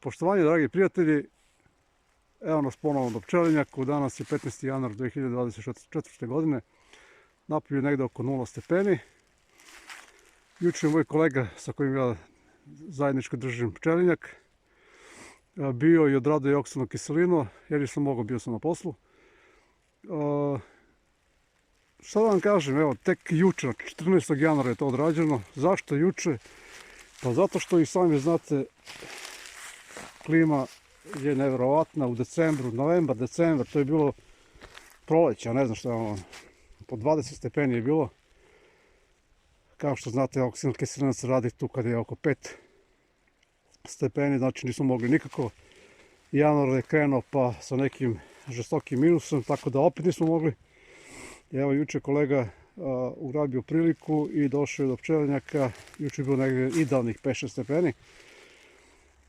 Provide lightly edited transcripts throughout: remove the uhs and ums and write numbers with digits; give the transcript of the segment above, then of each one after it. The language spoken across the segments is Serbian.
Poštovanje, dragi prijatelji, evo nas ponovo do pčelinjaku. Danas je 15. januar 2024. godine. Napolju je negde oko 0 stepeni. Juče je moj kolega sa kojim ja zajedničko držim pčelinjak bio i odradio je oksanu kiselinu, jer nisam mogao, bio sam na poslu. Šta da vam kažem, evo, tek juče, 14. januara je to odrađeno. Zašto juče? Pa zato što i sami znate, klima je nevjerovatna u decembru, novembar, decembar, to je bilo proleće, ne znam što je ono, po 20 stepeni je bilo. Kao što znate, oksana kiselina se radi tu kad je oko 5 stepeni, znači nismo mogli nikako. Januar je krenuo pa sa nekim žestokim minusom, tako da opet nismo mogli. Evo, juče kolega ugrabio priliku i došao je do pčelinjaka. Juče je bilo negdje idealnih 5-6 stepeni.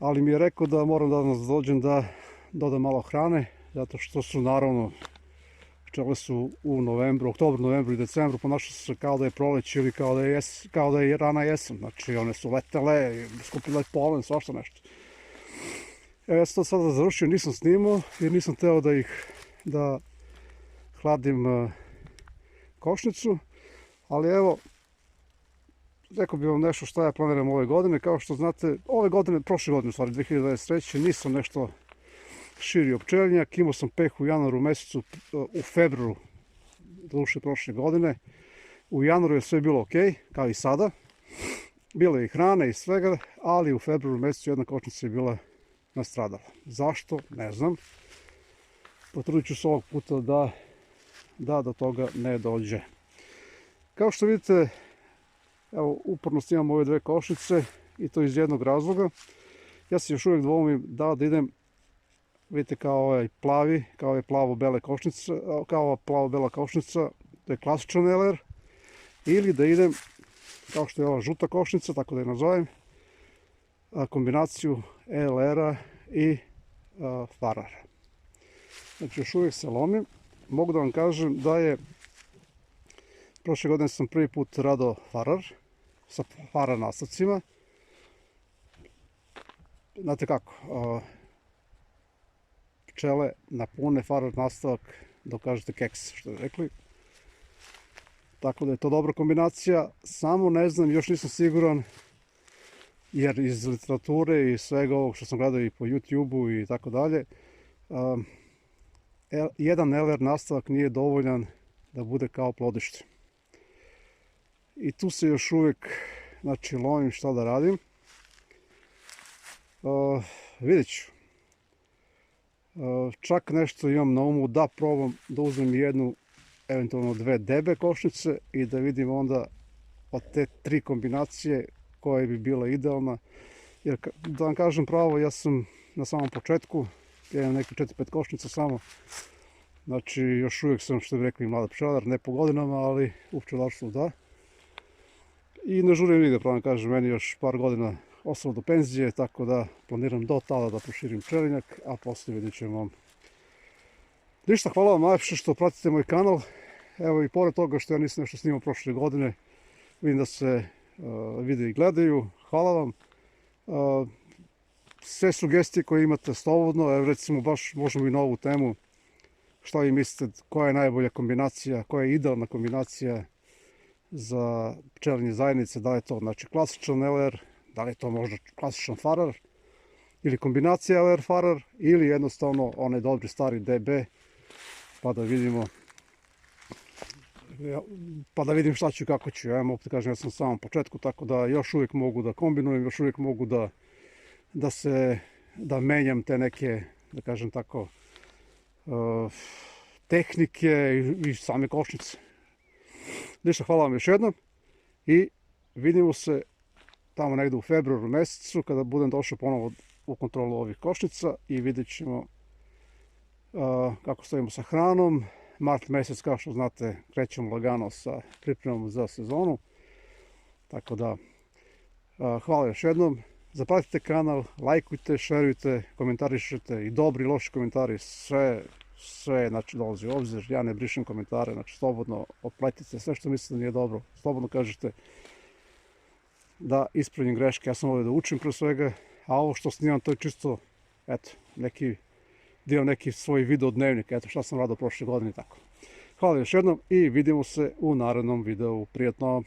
Ali mi je rekao da moram danas dođem da dodam malo hrane, zato što su naravno pčele su u novembru, oktobru, novembru i decembru ponašale se kao da je proleće ili kao da je rana jesen. Znači one su letele, skupile polen, svašta nešto. Evo, ja sam to sada završio, nisam snimao jer nisam hteo da hladim košnicu, ali evo, rekao bih vam nešto šta ja planiram ove godine. Kao što znate, ove godine, prošle godine, u stvari 2023. nisam nešto širio pčelinjak. Imao sam peh u januaru mesecu, u februaru, duše prošle godine. U januaru je sve bilo ok, kao i sada. Bilo je i hrane i svega, ali u februaru mesecu jedna košnica je bila nastradala. Zašto? Ne znam. Potrudit ću se ovog puta da do toga ne dođe. Kao što vidite, evo, uporno snimam ove dve košnice i to iz jednog razloga. Ja se još uvijek dvoumim da idem, vidite, kao ovaj plavi, kao je plavo-bela košnica, kao ova plavo-bela košnica, to je klasičan LR, ili da idem kao što je ova žuta košnica, tako da je nazovem, kombinaciju LR-a i farara. Znači još uvijek se lomim. Mogu da vam kažem da je prošle godine sam prvi put radao farar sa farar nastavcima. Znate kako, pčele napune farar nastavak dok kažete keks, što je rekli. Tako da je to dobra kombinacija, samo ne znam, još nisam siguran, jer iz literature i svega ovog što sam gledao i po YouTube-u i tako dalje, jedan LR nastavak nije dovoljan da bude kao plodište. I tu se još uvijek, znači, lomim šta da radim. Vidjet ću. Čak nešto imam na umu da probam da uzmem jednu, eventualno dve debe košnice i da vidim onda od te tri kombinacije koja bi bila idealna. Jer da vam kažem pravo, ja sam na samom početku, ja imam neki 4-5 košnica samo. Znači još uvijek sam, što bi rekli, mlada pčelar, ne po godinama, ali u pčelarstvu da. I ne žurim nigde, pravo kažem, meni još par godina ostalo do penzije, tako da planiram do tada da proširim pčelinjak, a poslije vidjet ćemo. Ništa, hvala vam najviše što pratite moj kanal. Evo, i pored toga što ja nisam nešto snimao prošle godine, vidim da se videi gledaju. Hvala vam. Sve sugestije koje imate slobodno, evo recimo baš možemo i na ovu temu. Šta vi mislite, koja je najbolja kombinacija, koja je idealna kombinacija za pčelinje zajednice? Da li je to, znači, klasičan LR, da li je to možda klasičan farar, ili kombinacija LR-farar, ili jednostavno onaj dobri stari DB, pa da vidimo, pa da vidim šta ću i kako ću. Ja opet kažem, ja sam na samom početku, tako da još uvijek mogu da kombinujem, još uvijek mogu da menjam te neke, da kažem tako, tehnike i same košnice. Ništa, hvala vam još jednom i vidimo se tamo negdje u februaru mesecu kada budem došao ponovo u kontrolu ovih košnica i vidjet ćemo kako stojimo sa hranom. Mart mjesec, kao što znate, krećemo lagano sa pripremom za sezonu. Tako da, hvala još jednom. Zapratite kanal, lajkujte, šerujte, komentarišite i dobri i loši komentari, sve znači dolazi u obzir. Ja ne brišem komentare, znači slobodno opletite sve što mislite da nije dobro. Slobodno kažete da ispravim greške, ja sam ovdje da učim pre svega, a ovo što snimam to je čisto eto, neki svoj video dnevnik, eto šta sam radio prošle godine i tako. Hvala još jednom i vidimo se u narednom videu. Prijetno!